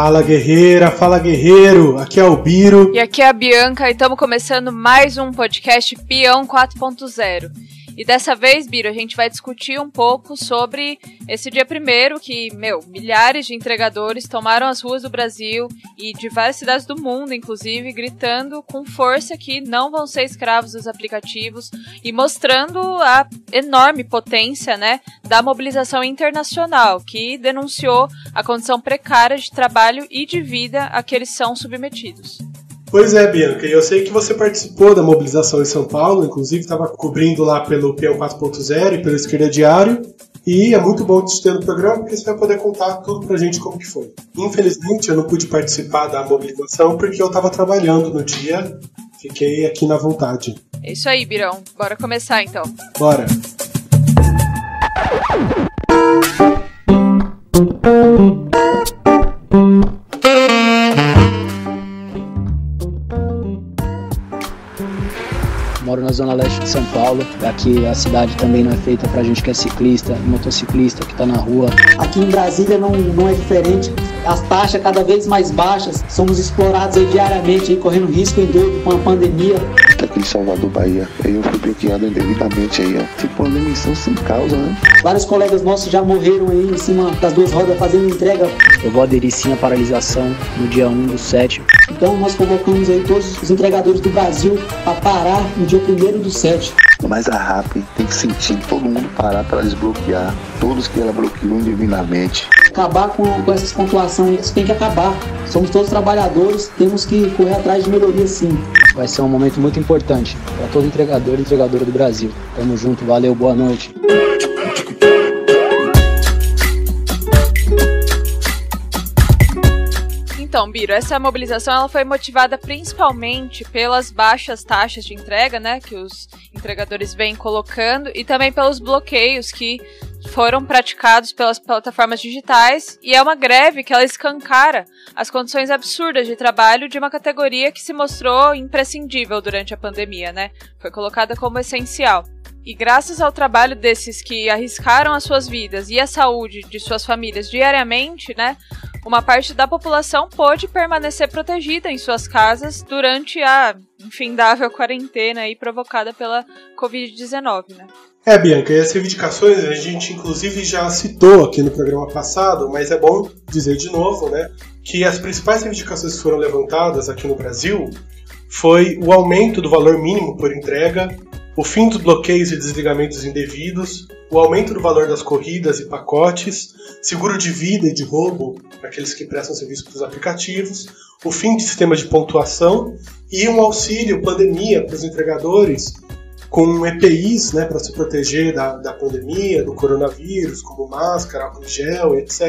Fala guerreira, fala guerreiro, aqui é o Biro. E aqui é a Bianca e estamos começando mais um podcast Peão 4.0. E dessa vez, Biro, a gente vai discutir um pouco sobre esse dia primeiro que, milhares de entregadores tomaram as ruas do Brasil e de várias cidades do mundo, inclusive, gritando com força que não vão ser escravos dos aplicativos e mostrando a enorme potência, da mobilização internacional, que denunciou a condição precária de trabalho e de vida a que eles são submetidos. Pois é, Bianca, e eu sei que você participou da mobilização em São Paulo, inclusive estava cobrindo lá pelo Peão 4.0 e pelo Esquerda Diário, e é muito bom te ter no programa porque você vai poder contar tudo pra gente como que foi. Infelizmente eu não pude participar da mobilização porque eu estava trabalhando no dia, fiquei aqui na vontade. É isso aí, Birão, bora começar então. Bora! Moro na zona leste de São Paulo. Aqui a cidade também não é feita pra gente que é ciclista, motociclista, que tá na rua. Aqui em Brasília não é diferente. As taxas cada vez mais baixas. Somos explorados diariamente, correndo risco em dor com a pandemia. Aqui em Salvador, Bahia, eu fui bloqueado indevidamente aí, ó. Tipo uma demissão sem causa, né? Vários colegas nossos já morreram aí em cima das duas rodas fazendo entrega. Eu vou aderir sim à paralisação no dia 1/7. Então nós convocamos aí todos os entregadores do Brasil para parar no dia 1/7. Mas a RAP tem que sentir todo mundo parar para desbloquear todos que ela bloqueou indevidamente. Acabar com essas pontuações, isso tem que acabar. Somos todos trabalhadores, temos que correr atrás de melhoria sim. Vai ser um momento muito importante para todo entregador e entregadora do Brasil. Tamo junto, valeu, boa noite. Então, Biro, essa mobilização ela foi motivada principalmente pelas baixas taxas de entrega, que os entregadores vêm colocando, e também pelos bloqueios que foram praticados pelas plataformas digitais, e é uma greve que ela escancara as condições absurdas de trabalho de uma categoria que se mostrou imprescindível durante a pandemia, Foi colocada como essencial. E graças ao trabalho desses que arriscaram as suas vidas e a saúde de suas famílias diariamente, uma parte da população pôde permanecer protegida em suas casas durante a infindável quarentena aí provocada pela Covid-19, Bianca, e as reivindicações a gente inclusive já citou aqui no programa passado, mas é bom dizer de novo, que as principais reivindicações que foram levantadas aqui no Brasil foi o aumento do valor mínimo por entrega, o fim dos bloqueios e desligamentos indevidos, o aumento do valor das corridas e pacotes, seguro de vida e de roubo para aqueles que prestam serviço para os aplicativos, o fim de sistema de pontuação e um auxílio pandemia para os entregadores com EPIs para se proteger da pandemia, do coronavírus, como máscara, álcool em gel, etc.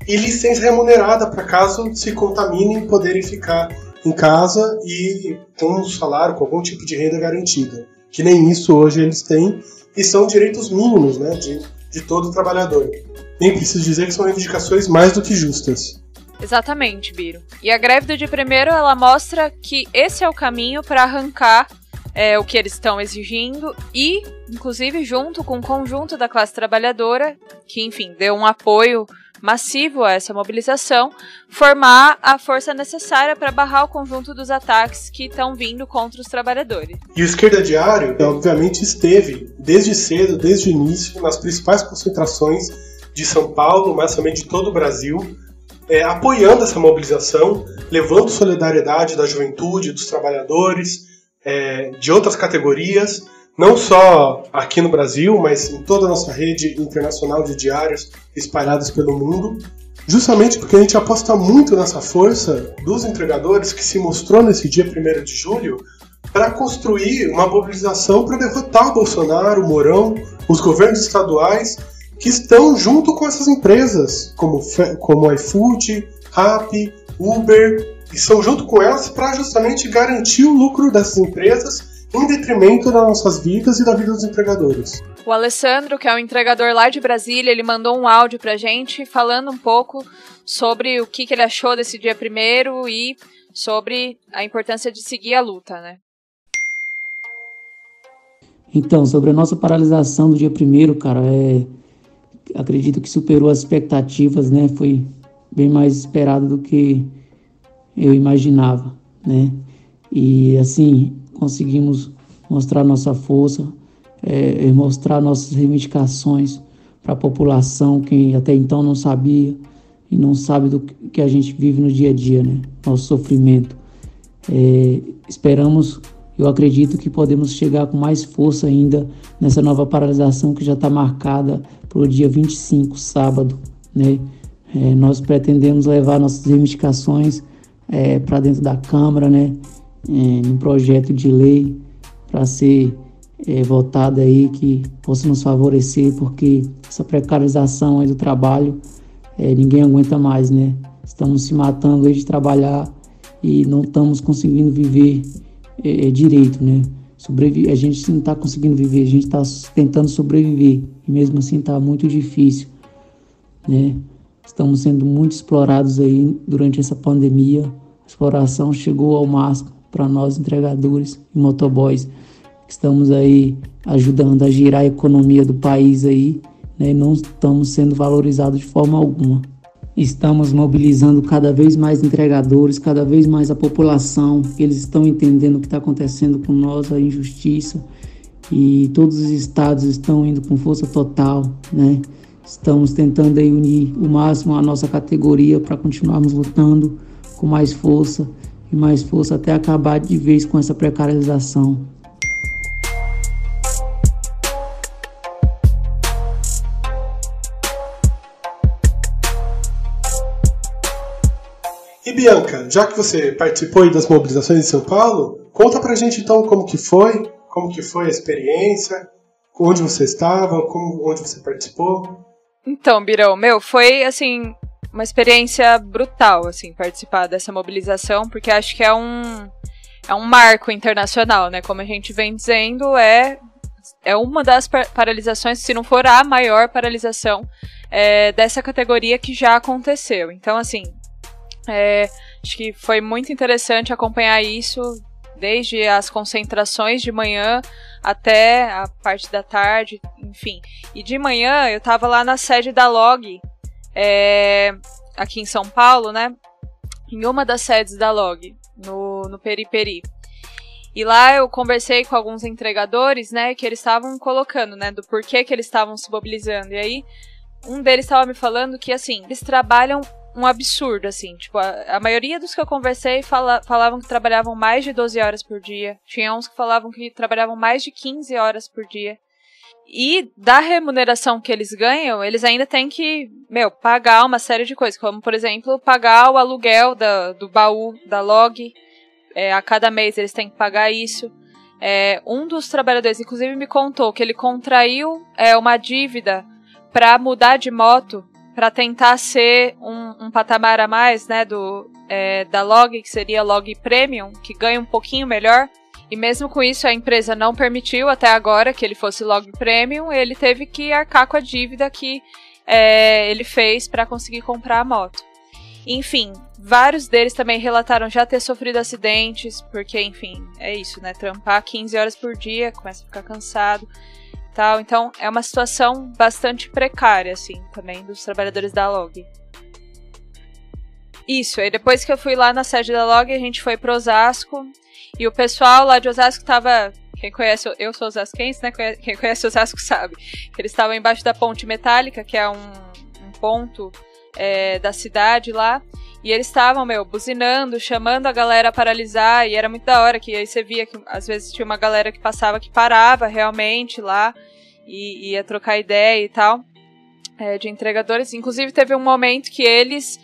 E licença remunerada para caso se contaminem poderem ficar em casa e com um salário, com algum tipo de renda garantida. Que nem isso hoje eles têm, e são direitos mínimos de todo trabalhador. Nem preciso dizer que são reivindicações mais do que justas. Exatamente, Biro. E a greve do dia primeiro, ela mostra que esse é o caminho para arrancar o que eles estão exigindo e, inclusive, junto com o conjunto da classe trabalhadora, que, deu um apoio massivo a essa mobilização, formar a força necessária para barrar o conjunto dos ataques que estão vindo contra os trabalhadores. E o Esquerda Diário, obviamente, esteve desde cedo, desde o início, nas principais concentrações de São Paulo, mas também de todo o Brasil, apoiando essa mobilização, levando solidariedade da juventude, dos trabalhadores, de outras categorias, não só aqui no Brasil, mas em toda a nossa rede internacional de diários espalhados pelo mundo, justamente porque a gente aposta muito nessa força dos entregadores que se mostrou nesse dia 1º de julho para construir uma mobilização para derrotar o Bolsonaro, o Mourão, os governos estaduais que estão junto com essas empresas, como iFood, Rappi, Uber, e são junto com elas para justamente garantir o lucro dessas empresas em detrimento das nossas vidas e da vida dos entregadores. O Alessandro, que é um entregador lá de Brasília, ele mandou um áudio pra gente falando um pouco sobre o que ele achou desse dia primeiro e sobre a importância de seguir a luta, Então, sobre a nossa paralisação do dia primeiro, cara, acredito que superou as expectativas, Foi bem mais esperada do que eu imaginava, né? E assim, conseguimos mostrar nossa força, mostrar nossas reivindicações para a população que até então não sabia e não sabe do que a gente vive no dia a dia, né? Nosso sofrimento. Esperamos, eu acredito que podemos chegar com mais força ainda nessa nova paralisação que já está marcada para o dia 25, sábado, né? Nós pretendemos levar nossas reivindicações para dentro da Câmara, né? Um projeto de lei para ser votado aí, que possa nos favorecer, porque essa precarização aí do trabalho, ninguém aguenta mais, né? Estamos se matando aí de trabalhar e não estamos conseguindo viver direito, né? A gente não está conseguindo viver, a gente está tentando sobreviver e mesmo assim está muito difícil, né? Estamos sendo muito explorados aí durante essa pandemia. A exploração chegou ao máximo para nós entregadores e motoboys que estamos aí ajudando a girar a economia do país aí, né? Não estamos sendo valorizados de forma alguma. Estamos mobilizando cada vez mais entregadores, cada vez mais a população. Eles estão entendendo o que está acontecendo com nós, a injustiça, e todos os estados estão indo com força total, né? Estamos tentando aí unir o máximo a nossa categoria para continuarmos lutando com mais força e mais força até acabar de vez com essa precarização. E Bianca, já que você participou aí das mobilizações em São Paulo, conta pra gente então como que foi a experiência, onde você estava, onde você participou. Então, Birão, foi assim uma experiência brutal, assim, participar dessa mobilização, porque acho que é um marco internacional, né? Como a gente vem dizendo, é uma das paralisações, se não for a maior paralisação dessa categoria que já aconteceu. Então, assim, acho que foi muito interessante acompanhar isso, desde as concentrações de manhã até a parte da tarde, enfim. E de manhã eu estava lá na sede da LOG, aqui em São Paulo, né? Em uma das sedes da LOG, no Periperi. E lá eu conversei com alguns entregadores, né? Que eles estavam colocando, né? Do porquê que eles estavam se mobilizando. E aí, um deles estava me falando que, assim, eles trabalham um absurdo, assim, tipo, a maioria dos que eu conversei falavam que trabalhavam mais de 12 horas por dia, tinha uns que falavam que trabalhavam mais de 15 horas por dia, e da remuneração que eles ganham, eles ainda têm que, pagar uma série de coisas, como, por exemplo, pagar o aluguel do baú da LOG, a cada mês eles têm que pagar isso. Um dos trabalhadores, inclusive, me contou que ele contraiu uma dívida para mudar de moto, para tentar ser um patamar a mais, né, da LOG, que seria LOG Premium, que ganha um pouquinho melhor. E mesmo com isso, a empresa não permitiu até agora que ele fosse LOG Premium, ele teve que arcar com a dívida que ele fez para conseguir comprar a moto. Enfim, vários deles também relataram já ter sofrido acidentes, porque, enfim, é isso, né, trampar 15 horas por dia, começa a ficar cansado. Tal. Então, é uma situação bastante precária, assim, também, dos trabalhadores da LOG. Isso, aí depois que eu fui lá na sede da LOG, a gente foi pro Osasco, e o pessoal lá de Osasco tava, quem conhece, eu sou osasquense, né, quem conhece Osasco sabe, que eles estavam embaixo da ponte metálica, que é um ponto da cidade lá, e eles estavam, buzinando, chamando a galera a paralisar, e era muito da hora, que aí você via que às vezes tinha uma galera que passava que parava realmente lá, e ia trocar ideia e tal, de entregadores. Inclusive teve um momento que eles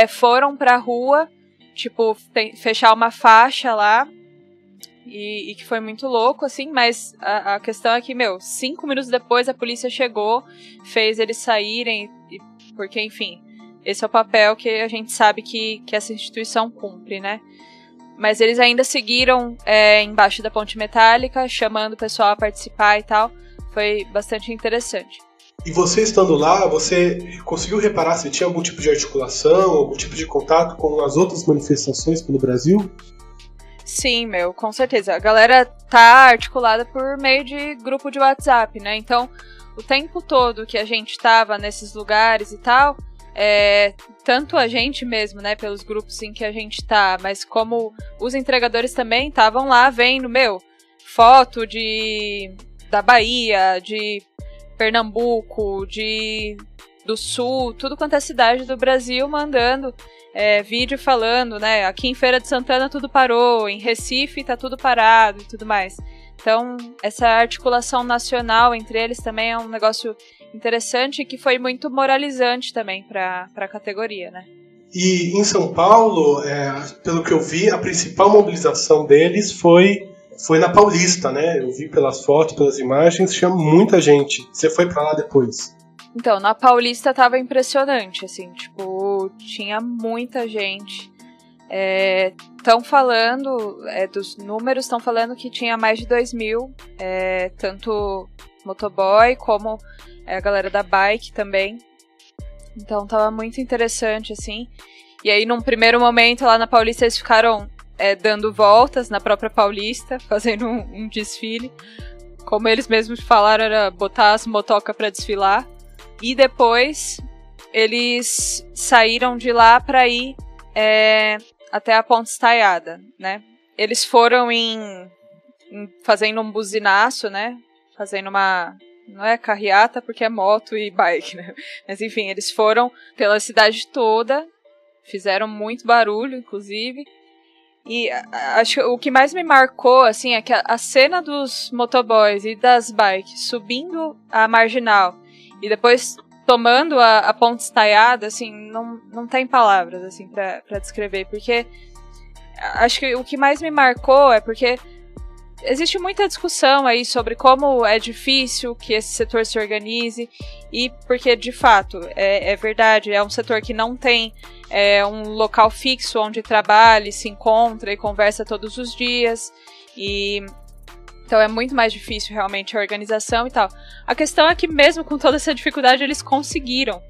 foram pra rua, tipo, fechar uma faixa lá, e que foi muito louco, assim, mas a questão é que, 5 minutos depois a polícia chegou, fez eles saírem, porque, enfim, esse é o papel que a gente sabe que essa instituição cumpre, né? Mas eles ainda seguiram embaixo da ponte metálica, chamando o pessoal a participar e tal. Foi bastante interessante. E você estando lá, você conseguiu reparar se tinha algum tipo de articulação, algum tipo de contato com as outras manifestações pelo Brasil? Sim, com certeza. A galera tá articulada por meio de grupo de WhatsApp, né? Então, o tempo todo que a gente tava nesses lugares e tal, tanto a gente mesmo, né, pelos grupos em que a gente tá, mas como os entregadores também estavam lá vendo, foto da Bahia, de Pernambuco, do Sul, tudo quanto é cidade do Brasil, mandando vídeo falando, né, aqui em Feira de Santana tudo parou, em Recife tá tudo parado e tudo mais. Então, essa articulação nacional entre eles também é um negócio interessante e que foi muito moralizante também para a categoria, né? E em São Paulo, pelo que eu vi, a principal mobilização deles foi na Paulista, né? Eu vi pelas fotos, pelas imagens, tinha muita gente. Você foi para lá depois? Então, na Paulista tava impressionante, assim, tinha muita gente. Estão falando, dos números, estão falando que tinha mais de 2.000, tanto motoboy como a galera da bike também. Então tava muito interessante, assim. E aí, num primeiro momento, lá na Paulista, eles ficaram dando voltas na própria Paulista, fazendo um desfile. Como eles mesmos falaram, era botar as motocas pra desfilar. E depois, eles saíram de lá pra ir até a Ponte Estaiada, né? Eles foram fazendo um buzinaço, né? Fazendo não é carreata porque é moto e bike, né? Mas enfim, eles foram pela cidade toda, fizeram muito barulho, inclusive. E acho que o que mais me marcou, assim, é que a cena dos motoboys e das bikes subindo a Marginal e depois tomando a Ponte Estaiada, assim, não tem palavras, assim, pra descrever, porque acho que o que mais me marcou é porque existe muita discussão aí sobre como é difícil que esse setor se organize e porque, de fato, é verdade, é um setor que não tem um local fixo onde trabalha, se encontra e conversa todos os dias e então é muito mais difícil realmente a organização e tal. A questão é que mesmo com toda essa dificuldade eles conseguiram.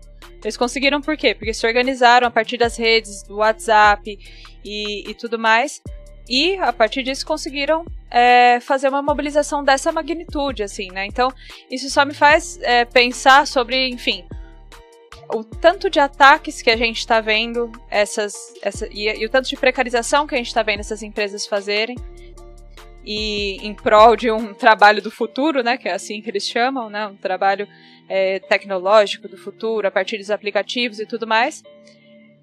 Eles conseguiram por quê? Porque se organizaram a partir das redes, do WhatsApp e tudo mais. E a partir disso conseguiram fazer uma mobilização dessa magnitude, assim, né? Então isso só me faz pensar sobre, enfim, o tanto de ataques que a gente está vendo e o tanto de precarização que a gente está vendo essas empresas fazerem. E em prol de um trabalho do futuro, né, que é assim que eles chamam, né, um trabalho tecnológico do futuro, a partir dos aplicativos e tudo mais,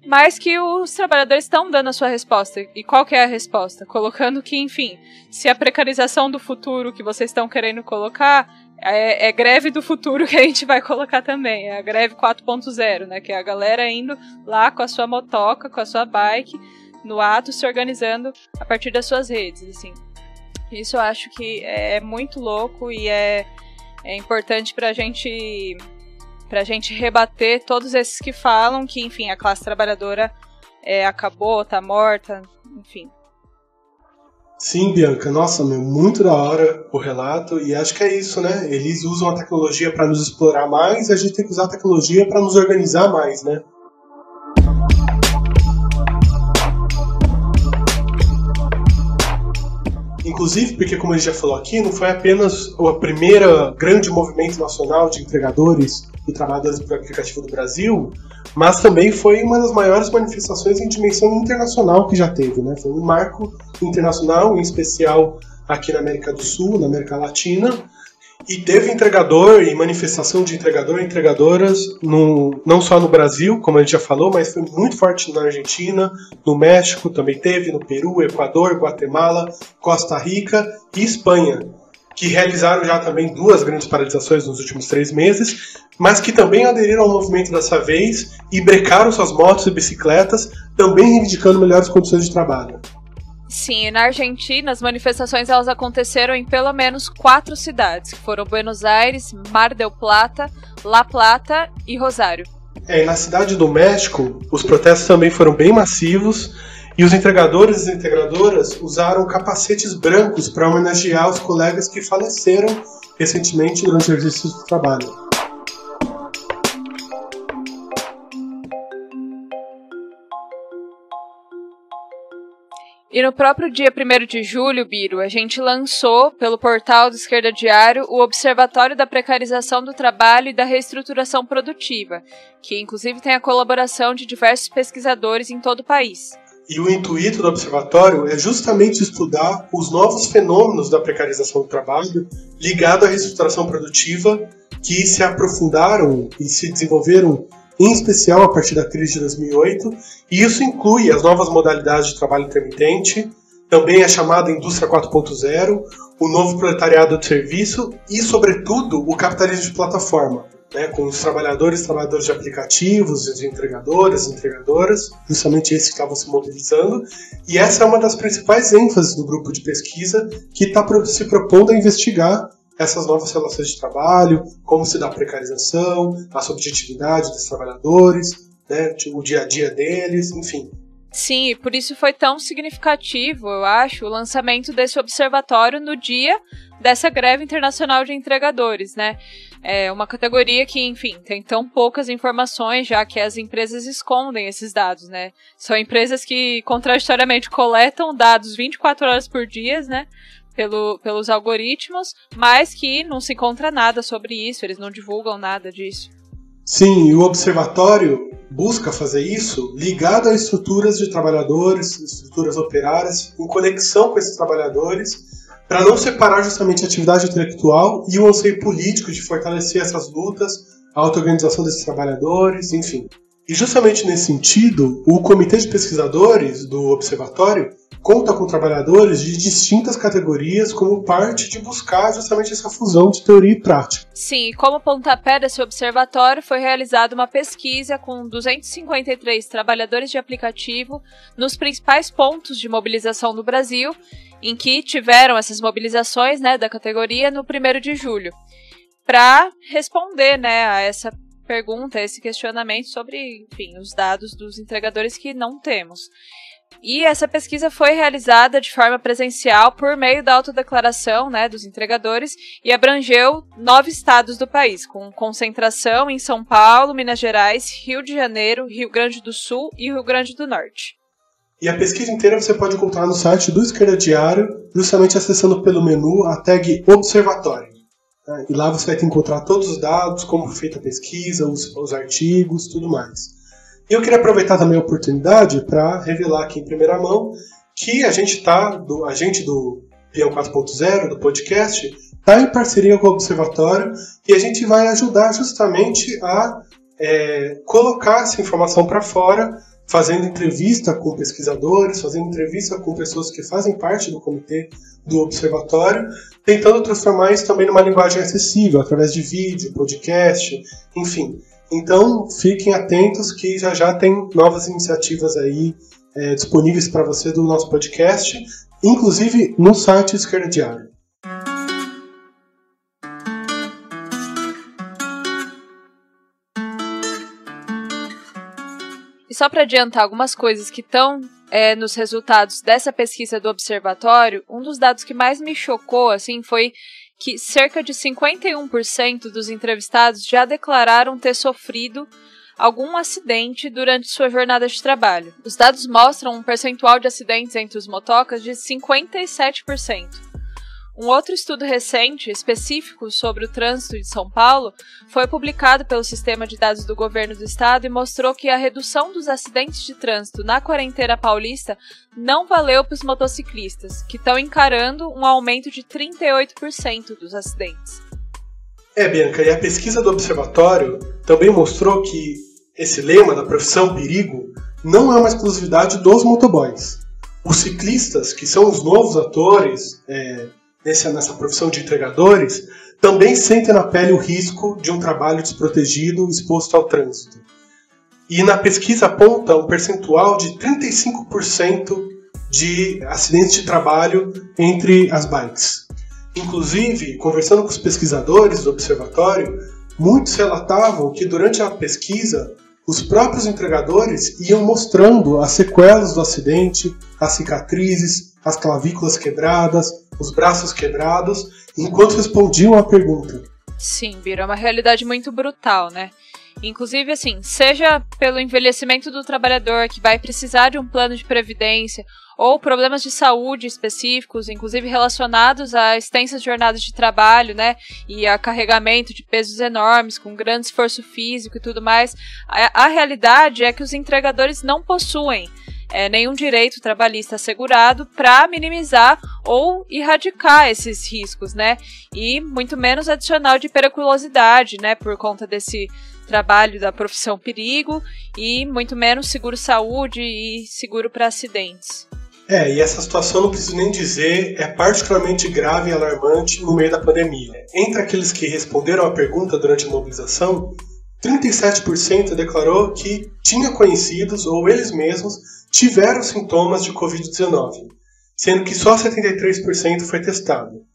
mas que os trabalhadores estão dando a sua resposta. E qual que é a resposta? Colocando que, enfim, se a precarização do futuro que vocês estão querendo colocar é greve do futuro que a gente vai colocar também, é a greve 4.0, né, que é a galera indo lá com a sua motoca, com a sua bike, no ato, se organizando a partir das suas redes, assim. Isso eu acho que é muito louco e é importante pra gente rebater todos esses que falam que, enfim, a classe trabalhadora acabou, tá morta, enfim. Sim, Bianca, nossa, muito da hora o relato, e acho que é isso, né? Eles usam a tecnologia para nos explorar mais e a gente tem que usar a tecnologia para nos organizar mais, né? Inclusive, porque como a gente já falou aqui, não foi apenas o primeiro grande movimento nacional de entregadores e trabalhadores do aplicativo do Brasil, mas também foi uma das maiores manifestações em dimensão internacional que já teve, né? Foi um marco internacional, em especial aqui na América do Sul, na América Latina, e teve entregador e manifestação de entregador e entregadoras não só no Brasil, como a gente já falou, mas foi muito forte na Argentina, no México também teve, no Peru, Equador, Guatemala, Costa Rica e Espanha, que realizaram já também 2 grandes paralisações nos últimos 3 meses, mas que também aderiram ao movimento dessa vez e brecaram suas motos e bicicletas, também reivindicando melhores condições de trabalho. Sim, na Argentina as manifestações elas aconteceram em pelo menos 4 cidades, que foram Buenos Aires, Mar del Plata, La Plata e Rosário. E na cidade do México, os protestos também foram bem massivos e os entregadores e integradoras usaram capacetes brancos para homenagear os colegas que faleceram recentemente durante o exercício do trabalho. E no próprio dia 1º de julho, Biro, a gente lançou, pelo portal do Esquerda Diário, o Observatório da Precarização do Trabalho e da Reestruturação Produtiva, que inclusive tem a colaboração de diversos pesquisadores em todo o país. E o intuito do observatório é justamente estudar os novos fenômenos da precarização do trabalho ligado à reestruturação produtiva que se aprofundaram e se desenvolveram em especial a partir da crise de 2008, e isso inclui as novas modalidades de trabalho intermitente, também a chamada indústria 4.0, o novo proletariado de serviço e, sobretudo, o capitalismo de plataforma, né, com os trabalhadores de aplicativos, os entregadoras, justamente esses que estavam se mobilizando, e essa é uma das principais ênfases do grupo de pesquisa que está se propondo a investigar essas novas relações de trabalho, como se dá a precarização, a subjetividade dos trabalhadores, né, o dia a dia deles, enfim. Sim, e por isso foi tão significativo, eu acho, o lançamento desse observatório no dia dessa greve internacional de entregadores, né? É uma categoria que, enfim, tem tão poucas informações, já que as empresas escondem esses dados, né? São empresas que, contraditoriamente, coletam dados 24 horas por dia, né? Pelos algoritmos, mas que não se encontra nada sobre isso, eles não divulgam nada disso. Sim, e o observatório busca fazer isso ligado a estruturas de trabalhadores, estruturas operárias, em conexão com esses trabalhadores, para não separar justamente a atividade intelectual e o anseio político de fortalecer essas lutas, a auto-organização desses trabalhadores, enfim. E justamente nesse sentido, o Comitê de Pesquisadores do Observatório conta com trabalhadores de distintas categorias como parte de buscar justamente essa fusão de teoria e prática. Sim, e como pontapé desse observatório foi realizada uma pesquisa com 253 trabalhadores de aplicativo nos principais pontos de mobilização do Brasil, em que tiveram essas mobilizações, né, da categoria no 1º de julho, para responder, né, a essa pergunta, a esse questionamento sobre, enfim, os dados dos entregadores que não temos. E essa pesquisa foi realizada de forma presencial por meio da autodeclaração, né, dos entregadores e abrangeu 9 estados do país, com concentração em São Paulo, Minas Gerais, Rio de Janeiro, Rio Grande do Sul e Rio Grande do Norte. E a pesquisa inteira você pode encontrar no site do Esquerda Diário, justamente acessando pelo menu a tag Observatório. E lá você vai encontrar todos os dados, como foi feita a pesquisa, os artigos, tudo mais. E eu queria aproveitar também a oportunidade para revelar aqui em primeira mão que a gente do Peão 4.0, do podcast, está em parceria com o Observatório e a gente vai ajudar justamente a colocar essa informação para fora, fazendo entrevista com pesquisadores, fazendo entrevista com pessoas que fazem parte do comitê do Observatório, tentando transformar isso também numa linguagem acessível, através de vídeo, podcast, enfim. Então, fiquem atentos que já tem novas iniciativas aí disponíveis para você do nosso podcast, inclusive no site Esquerda Diário. E só para adiantar algumas coisas que estão nos resultados dessa pesquisa do Observatório, um dos dados que mais me chocou assim, foi que cerca de 51% dos entrevistados já declararam ter sofrido algum acidente durante sua jornada de trabalho. Os dados mostram um percentual de acidentes entre os motocas de 57%. Um outro estudo recente, específico sobre o trânsito de São Paulo, foi publicado pelo Sistema de Dados do Governo do Estado e mostrou que a redução dos acidentes de trânsito na quarentena paulista não valeu para os motociclistas, que estão encarando um aumento de 38% dos acidentes. Bianca, e a pesquisa do Observatório também mostrou que esse lema da profissão perigo não é uma exclusividade dos motoboys. Os ciclistas, que são os novos atores nessa profissão de entregadores, também sentem na pele o risco de um trabalho desprotegido exposto ao trânsito. E na pesquisa aponta um percentual de 35% de acidentes de trabalho entre as bikes. Inclusive, conversando com os pesquisadores do Observatório, muitos relatavam que durante a pesquisa, os próprios entregadores iam mostrando as sequelas do acidente, as cicatrizes, as clavículas quebradas, os braços quebrados, enquanto respondiam à pergunta. Sim, Biro, é uma realidade muito brutal, né? Inclusive, assim, seja pelo envelhecimento do trabalhador que vai precisar de um plano de previdência ou problemas de saúde específicos, inclusive relacionados a extensas jornadas de trabalho, né, e a carregamento de pesos enormes, com grande esforço físico e tudo mais, a realidade é que os entregadores não possuem nenhum direito trabalhista assegurado para minimizar ou erradicar esses riscos, né, e muito menos adicional de periculosidade, né, por conta desse trabalho da profissão perigo, e muito menos seguro-saúde e seguro para acidentes. E essa situação, não preciso nem dizer, é particularmente grave e alarmante no meio da pandemia. Entre aqueles que responderam à pergunta durante a mobilização, 37% declarou que tinha conhecidos ou eles mesmos tiveram sintomas de Covid-19, sendo que só 73% foi testado.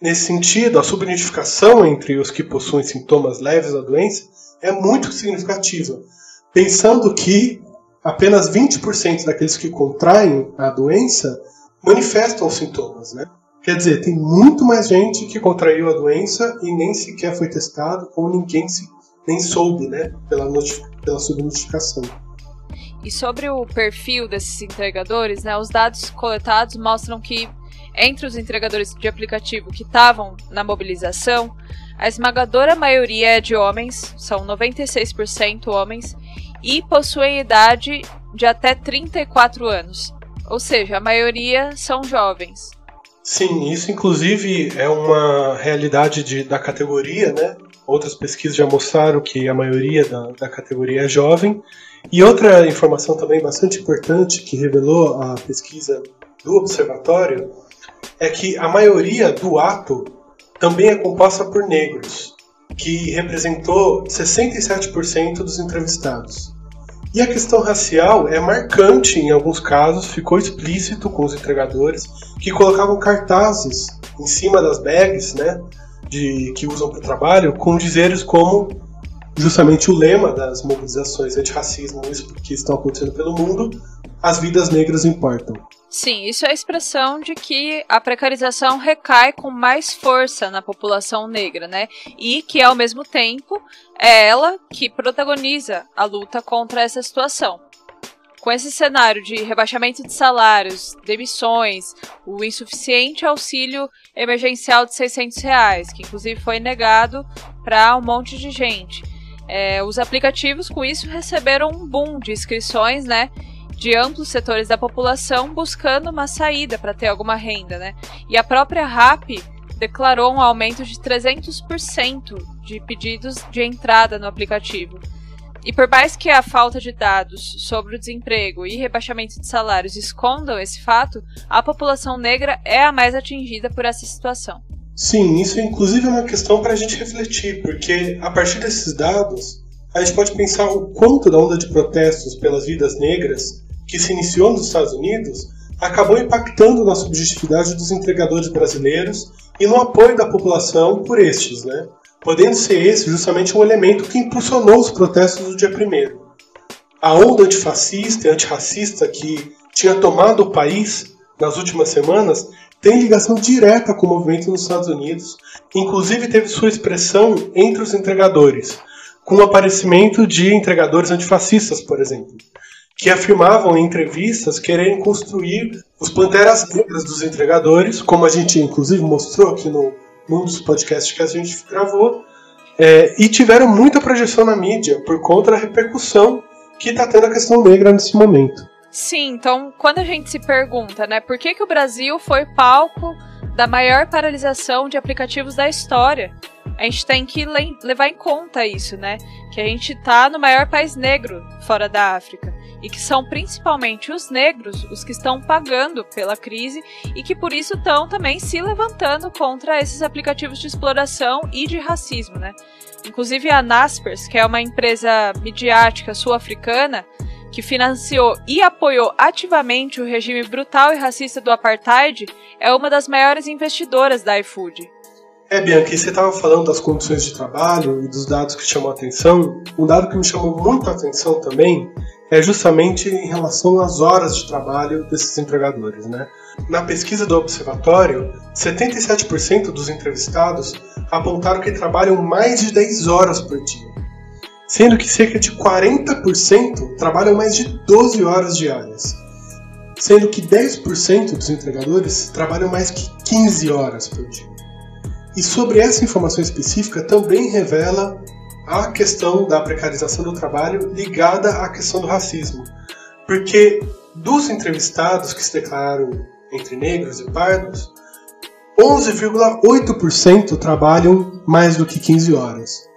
Nesse sentido, a subnotificação entre os que possuem sintomas leves da doença é muito significativa, pensando que apenas 20% daqueles que contraem a doença manifestam os sintomas, né? Quer dizer, tem muito mais gente que contraiu a doença e nem sequer foi testado, ou ninguém nem soube, né, pela subnotificação. E sobre o perfil desses entregadores, né, os dados coletados mostram que entre os entregadores de aplicativo que estavam na mobilização, a esmagadora maioria é de homens, são 96% homens, e possuem idade de até 34 anos. Ou seja, a maioria são jovens. Sim, isso inclusive é uma realidade da categoria, né? Outras pesquisas já mostraram que a maioria da categoria é jovem. E outra informação também bastante importante que revelou a pesquisa do Observatório é que a maioria do ato também é composta por negros, que representou 67% dos entrevistados. E a questão racial é marcante em alguns casos, ficou explícito com os entregadores que colocavam cartazes em cima das bags, né, que usam para o trabalho, com dizeres como justamente o lema das mobilizações antirracismo que estão acontecendo pelo mundo: as vidas negras importam. Sim, isso é a expressão de que a precarização recai com mais força na população negra, né? E que, ao mesmo tempo, é ela que protagoniza a luta contra essa situação. Com esse cenário de rebaixamento de salários, demissões, o insuficiente auxílio emergencial de R$600, que inclusive foi negado para um monte de gente. Os aplicativos, com isso, receberam um boom de inscrições, né, de amplos setores da população buscando uma saída para ter alguma renda, né? E a própria Rappi declarou um aumento de 300% de pedidos de entrada no aplicativo. E por mais que a falta de dados sobre o desemprego e rebaixamento de salários escondam esse fato, a população negra é a mais atingida por essa situação. Sim, isso inclusive é uma questão para a gente refletir, porque a partir desses dados, a gente pode pensar o quanto da onda de protestos pelas vidas negras que se iniciou nos Estados Unidos acabou impactando na subjetividade dos entregadores brasileiros e no apoio da população por estes, né? Podendo ser esse justamente um elemento que impulsionou os protestos do dia 1º. A onda antifascista e antirracista que tinha tomado o país nas últimas semanas tem ligação direta com o movimento nos Estados Unidos, inclusive teve sua expressão entre os entregadores, com o aparecimento de entregadores antifascistas, por exemplo, que afirmavam em entrevistas quererem construir os panteras negras dos entregadores, como a gente inclusive mostrou aqui num dos podcasts que a gente gravou, e tiveram muita projeção na mídia por conta da repercussão que está tendo a questão negra nesse momento. Sim, então quando a gente se pergunta, né, por que o Brasil foi palco da maior paralisação de aplicativos da história, a gente tem que levar em conta isso, né, que a gente está no maior país negro fora da África. E que são principalmente os negros os que estão pagando pela crise e que por isso estão também se levantando contra esses aplicativos de exploração e de racismo, né? Inclusive a Naspers, que é uma empresa midiática sul-africana que financiou e apoiou ativamente o regime brutal e racista do apartheid, é uma das maiores investidoras da iFood. Bianca, você estava falando das condições de trabalho e dos dados que chamam a atenção. Um dado que me chamou muito a atenção também é justamente em relação às horas de trabalho desses entregadores, né? Na pesquisa do Observatório, 77% dos entrevistados apontaram que trabalham mais de 10 horas por dia. sendo que cerca de 40% trabalham mais de 12 horas diárias, sendo que 10% dos entregadores trabalham mais que 15 horas por dia. E sobre essa informação específica também revela a questão da precarização do trabalho ligada à questão do racismo, porque dos entrevistados que se declararam entre negros e pardos, 11,8% trabalham mais do que 15 horas.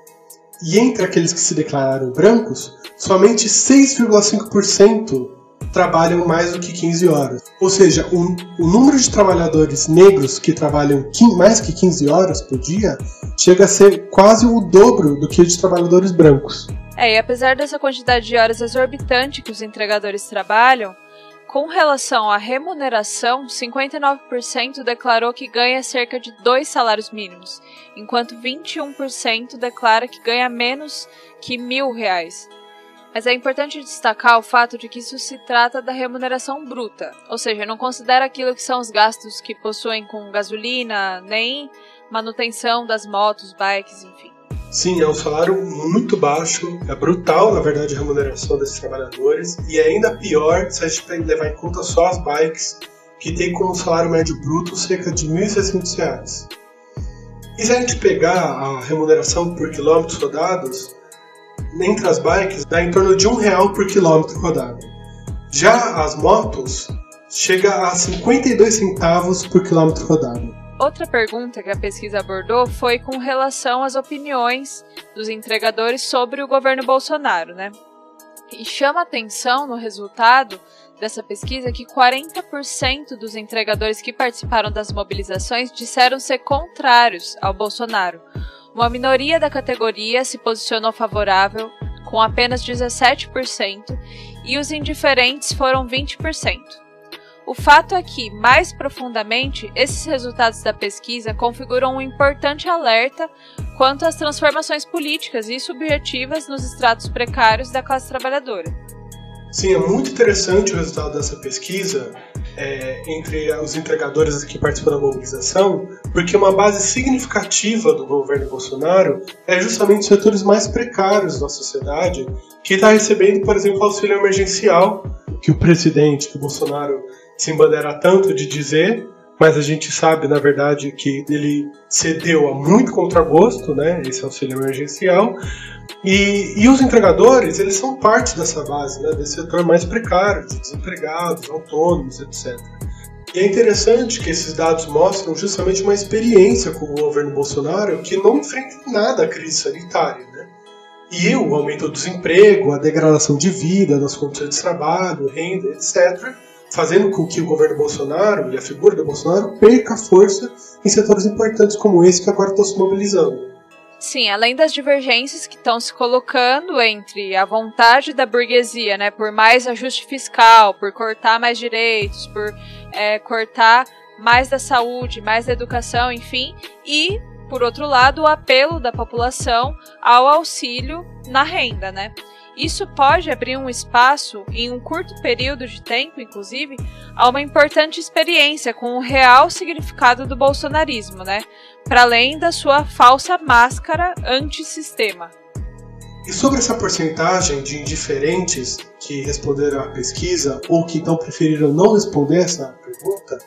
E entre aqueles que se declararam brancos, somente 6,5% trabalham mais do que 15 horas. Ou seja, o número de trabalhadores negros que trabalham mais que 15 horas por dia chega a ser quase o dobro do que o de trabalhadores brancos. E apesar dessa quantidade de horas exorbitante que os entregadores trabalham, com relação à remuneração, 59% declarou que ganha cerca de 2 salários mínimos, enquanto 21% declara que ganha menos que R$1.000. Mas é importante destacar o fato de que isso se trata da remuneração bruta, ou seja, não considera aquilo que são os gastos que possuem com gasolina, nem manutenção das motos, bikes, enfim. Sim, é um salário muito baixo, é brutal, na verdade, a remuneração desses trabalhadores, e é ainda pior se a gente levar em conta só as bikes, que tem como salário médio bruto cerca de R$1.600. E se a gente pegar a remuneração por quilômetros rodados, entre as bikes dá em torno de R$1 por quilômetro rodado. Já as motos chega a 52 centavos por quilômetro rodado. Outra pergunta que a pesquisa abordou foi com relação às opiniões dos entregadores sobre o governo Bolsonaro, né? E chama atenção no resultado dessa pesquisa que 40% dos entregadores que participaram das mobilizações disseram ser contrários ao Bolsonaro. Uma minoria da categoria se posicionou favorável, com apenas 17%, e os indiferentes foram 20%. O fato é que, mais profundamente, esses resultados da pesquisa configuram um importante alerta quanto às transformações políticas e subjetivas nos estratos precários da classe trabalhadora. Sim, é muito interessante o resultado dessa pesquisa entre os entregadores que participam da mobilização, porque uma base significativa do governo Bolsonaro é justamente os setores mais precários da sociedade, que está recebendo, por exemplo, auxílio emergencial, que o presidente, que o Bolsonaro se embandeira tanto de dizer, mas a gente sabe, na verdade, que ele cedeu a muito contragosto, né, esse auxílio emergencial, e os entregadores, eles são parte dessa base, né, desse setor mais precário, de desempregados, autônomos, etc. E é interessante que esses dados mostram justamente uma experiência com o governo Bolsonaro que não enfrenta em nada a crise sanitária, né? E o aumento do desemprego, a degradação de vida, das condições de trabalho, renda, etc., fazendo com que o governo Bolsonaro e a figura do Bolsonaro perca força em setores importantes como esse que agora estão se mobilizando. Sim, além das divergências que estão se colocando entre a vontade da burguesia, né, por mais ajuste fiscal, por cortar mais direitos, por cortar mais da saúde, mais da educação, enfim, e, por outro lado, o apelo da população ao auxílio na renda, né? Isso pode abrir um espaço, em um curto período de tempo, inclusive, a uma importante experiência com o real significado do bolsonarismo, né? Para além da sua falsa máscara antissistema. E sobre essa porcentagem de indiferentes que responderam à pesquisa ou que então preferiram não responder essa pergunta,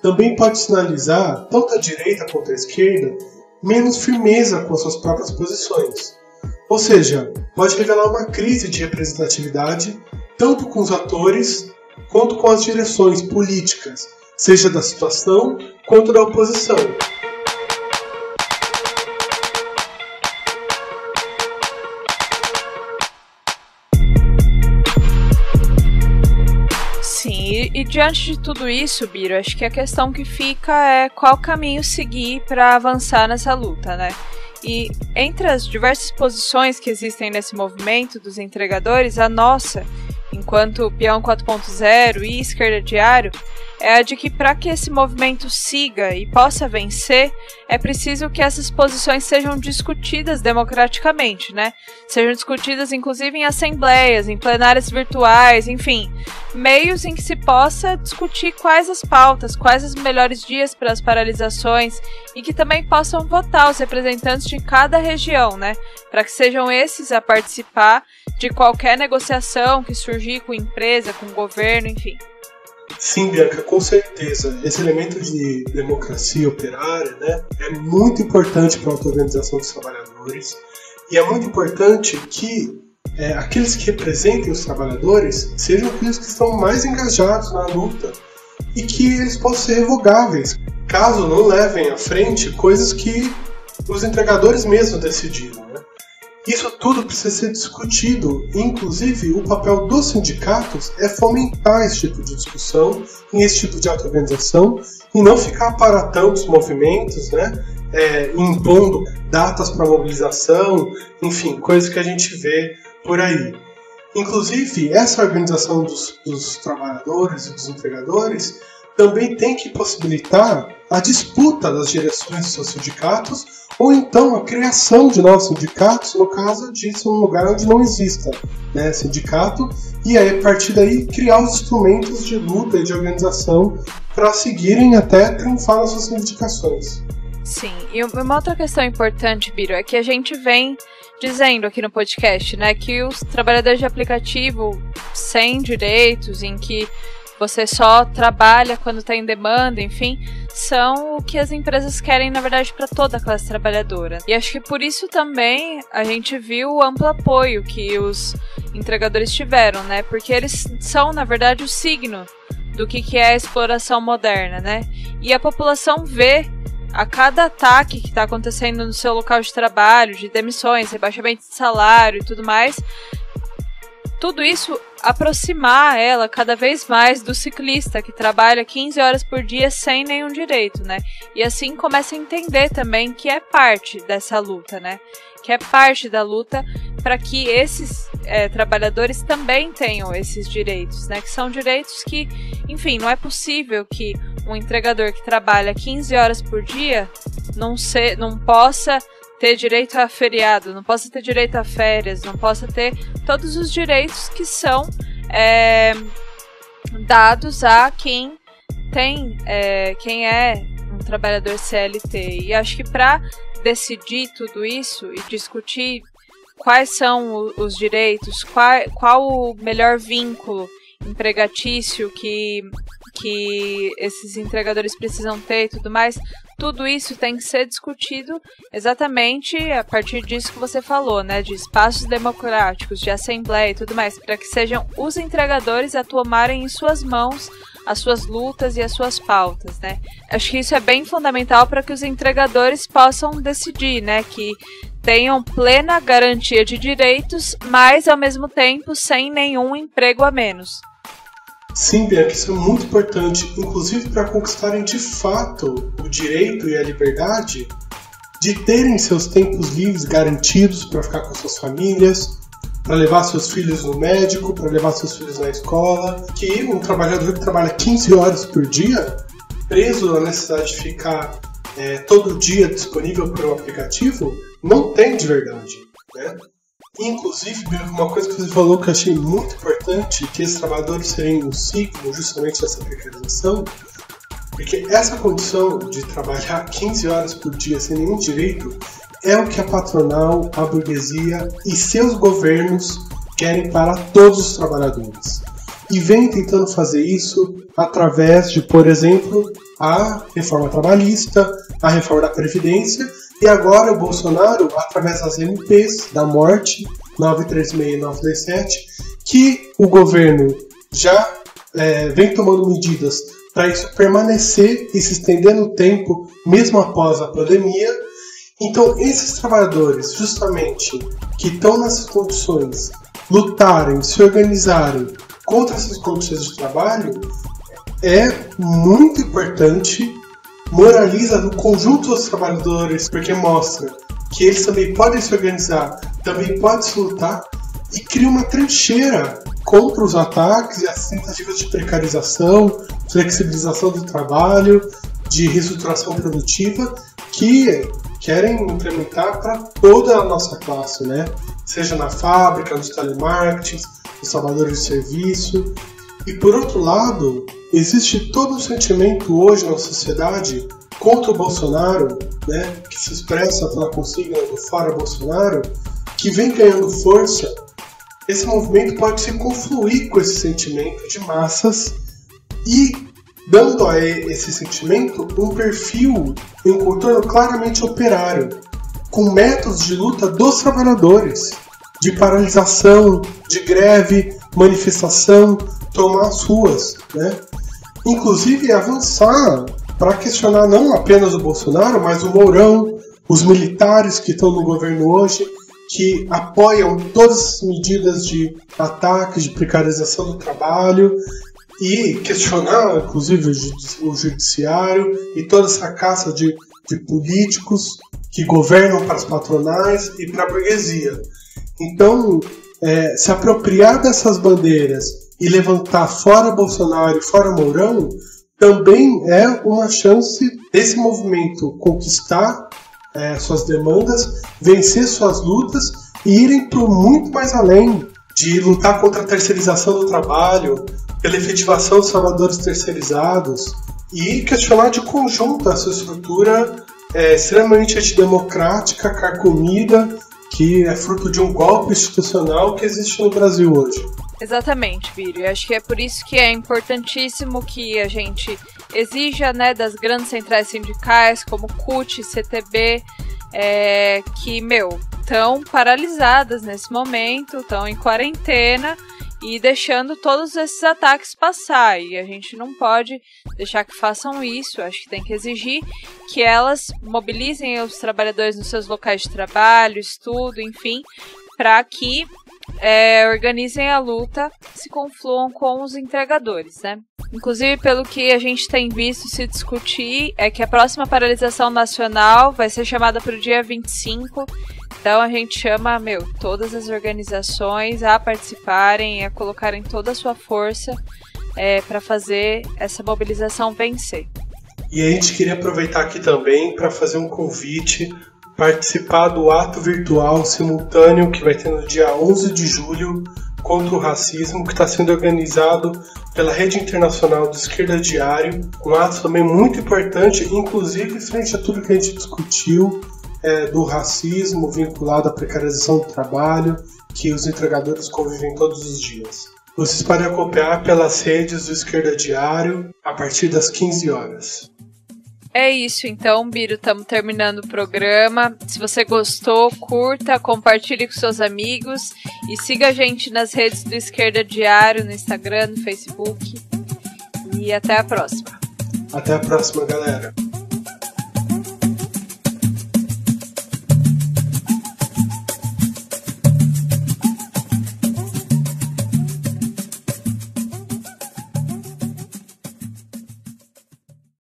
também pode sinalizar, tanto a direita quanto a esquerda, menos firmeza com suas próprias posições. Ou seja, pode revelar uma crise de representatividade tanto com os atores quanto com as direções políticas, seja da situação quanto da oposição. Sim, e diante de tudo isso, Biro, acho que a questão que fica é qual caminho seguir para avançar nessa luta, né? E entre as diversas posições que existem nesse movimento dos entregadores, a nossa, enquanto Peão 4.0 e Esquerda Diário, é a de que para que esse movimento siga e possa vencer, é preciso que essas posições sejam discutidas democraticamente, né? Sejam discutidas inclusive em assembleias, em plenárias virtuais, enfim, meios em que se possa discutir quais as pautas, quais os melhores dias para as paralisações e que também possam votar os representantes de cada região, né? Para que sejam esses a participar de qualquer negociação que surgir com empresa, com governo, enfim. Sim, Bianca, com certeza. Esse elemento de democracia operária, né, é muito importante para a auto-organização dos trabalhadores e é muito importante que aqueles que representem os trabalhadores sejam aqueles que estão mais engajados na luta e que eles possam ser revogáveis, caso não levem à frente coisas que os empregadores mesmos decidiram, né? Isso tudo precisa ser discutido, inclusive o papel dos sindicatos é fomentar esse tipo de discussão e esse tipo de auto-organização e não ficar aparatando os movimentos, né, impondo datas para mobilização, enfim, coisas que a gente vê por aí. Inclusive, essa organização dos trabalhadores e dos empregadores também tem que possibilitar a disputa das direções dos seus sindicatos ou então a criação de novos sindicatos, no caso disso, um lugar onde não exista, né, sindicato, e aí, a partir daí, criar os instrumentos de luta e de organização para seguirem até triunfar nas suas reivindicações. Sim, e uma outra questão importante, Biro, é que a gente vem dizendo aqui no podcast, né, que os trabalhadores de aplicativo sem direitos, em que você só trabalha quando está em demanda, enfim, são o que as empresas querem, na verdade, para toda a classe trabalhadora. E acho que por isso também a gente viu o amplo apoio que os entregadores tiveram, né? Porque eles são, na verdade, o signo do que é a exploração moderna, né? E a população vê a cada ataque que está acontecendo no seu local de trabalho, de demissões, rebaixamento de salário e tudo mais, tudo isso aproximar ela cada vez mais do ciclista que trabalha 15 horas por dia sem nenhum direito, né? E assim começa a entender também que é parte dessa luta, né? Que é parte da luta para que esses trabalhadores também tenham esses direitos, né? Que são direitos que, enfim, não é possível que um entregador que trabalha 15 horas por dia não possa ter direito a feriado, não possa ter direito a férias, não possa ter todos os direitos que são dados a quem é um trabalhador CLT. E acho que para decidir tudo isso e discutir quais são os direitos, qual o melhor vínculo empregatício que esses entregadores precisam ter e tudo mais, tudo isso tem que ser discutido exatamente a partir disso que você falou, né, de espaços democráticos, de assembleia e tudo mais, para que sejam os entregadores a tomarem em suas mãos as suas lutas e as suas pautas, né. Acho que isso é bem fundamental para que os entregadores possam decidir, né, que tenham plena garantia de direitos, mas ao mesmo tempo sem nenhum emprego a menos. Sim, Bianca, isso é muito importante, inclusive para conquistarem de fato o direito e a liberdade de terem seus tempos livres garantidos para ficar com suas famílias, para levar seus filhos no médico, para levar seus filhos na escola, que um trabalhador que trabalha 15 horas por dia, preso na necessidade de ficar todo dia disponível para um aplicativo, não tem de verdade, né? Inclusive, uma coisa que você falou que eu achei muito importante, que esses trabalhadores serem um ciclo justamente dessa precarização, porque essa condição de trabalhar 15 horas por dia sem nenhum direito é o que a patronal, a burguesia e seus governos querem para todos os trabalhadores. E vem tentando fazer isso através de, por exemplo, a reforma trabalhista, a reforma da Previdência, e agora o Bolsonaro, através das MPs, da morte, 936 e 927, que o governo já vem tomando medidas para isso permanecer e se estender no tempo, mesmo após a pandemia. Então, esses trabalhadores, justamente, que estão nessas condições, lutarem, se organizarem contra essas condições de trabalho, é muito importante, moraliza no conjunto dos trabalhadores, porque mostra que eles também podem se organizar, também podem se lutar, e cria uma trincheira contra os ataques e as tentativas de precarização flexibilização do trabalho, de reestruturação produtiva, que querem implementar para toda a nossa classe, né? Seja na fábrica, nos telemarketing, nos trabalhadores de serviço. E por outro lado, existe todo um sentimento hoje na sociedade contra o Bolsonaro, né? Que se expressa pela consigna do Fora Bolsonaro, que vem ganhando força. Esse movimento pode se confluir com esse sentimento de massas e dando a esse sentimento um perfil e um contorno claramente operário, com métodos de luta dos trabalhadores, de paralisação, de greve, manifestação, tomar as ruas, né? Inclusive avançar para questionar não apenas o Bolsonaro, mas o Mourão, os militares que estão no governo hoje, que apoiam todas as medidas de ataque, de precarização do trabalho, e questionar, inclusive, o judiciário e toda essa caça de políticos que governam para as patronais e para a burguesia. Então, se apropriar dessas bandeiras e levantar fora Bolsonaro e fora Mourão também é uma chance desse movimento conquistar suas demandas, vencer suas lutas e irem para muito mais além de lutar contra a terceirização do trabalho, pela efetivação dos trabalhadores terceirizados e questionar de conjunto essa estrutura extremamente antidemocrática, carcomida, que é fruto de um golpe institucional que existe no Brasil hoje. Exatamente, Bírio. Eu acho que é por isso que é importantíssimo que a gente exija, né, das grandes centrais sindicais como CUT, CTB, que, estão paralisadas nesse momento, estão em quarentena e deixando todos esses ataques passar. E a gente não pode deixar que façam isso. Acho que tem que exigir que elas mobilizem os trabalhadores nos seus locais de trabalho, estudo, enfim, para que organizem a luta, se confluam com os entregadores, né? Inclusive, pelo que a gente tem visto se discutir, é que a próxima paralisação nacional vai ser chamada para o dia 25. Então a gente chama, todas as organizações a participarem, a colocarem toda a sua força para fazer essa mobilização vencer. E a gente queria aproveitar aqui também para fazer um convite, participar do ato virtual simultâneo que vai ter no dia 11 de julho contra o racismo, que está sendo organizado pela Rede Internacional do Esquerda Diário, um ato também muito importante, inclusive frente a tudo que a gente discutiu, do racismo vinculado à precarização do trabalho, que os entregadores convivem todos os dias. Vocês podem acompanhar pelas redes do Esquerda Diário a partir das 15 horas. É isso, então, Biro, estamos terminando o programa. Se você gostou, curta, compartilhe com seus amigos e siga a gente nas redes do Esquerda Diário, no Instagram, no Facebook. E até a próxima. Até a próxima, galera.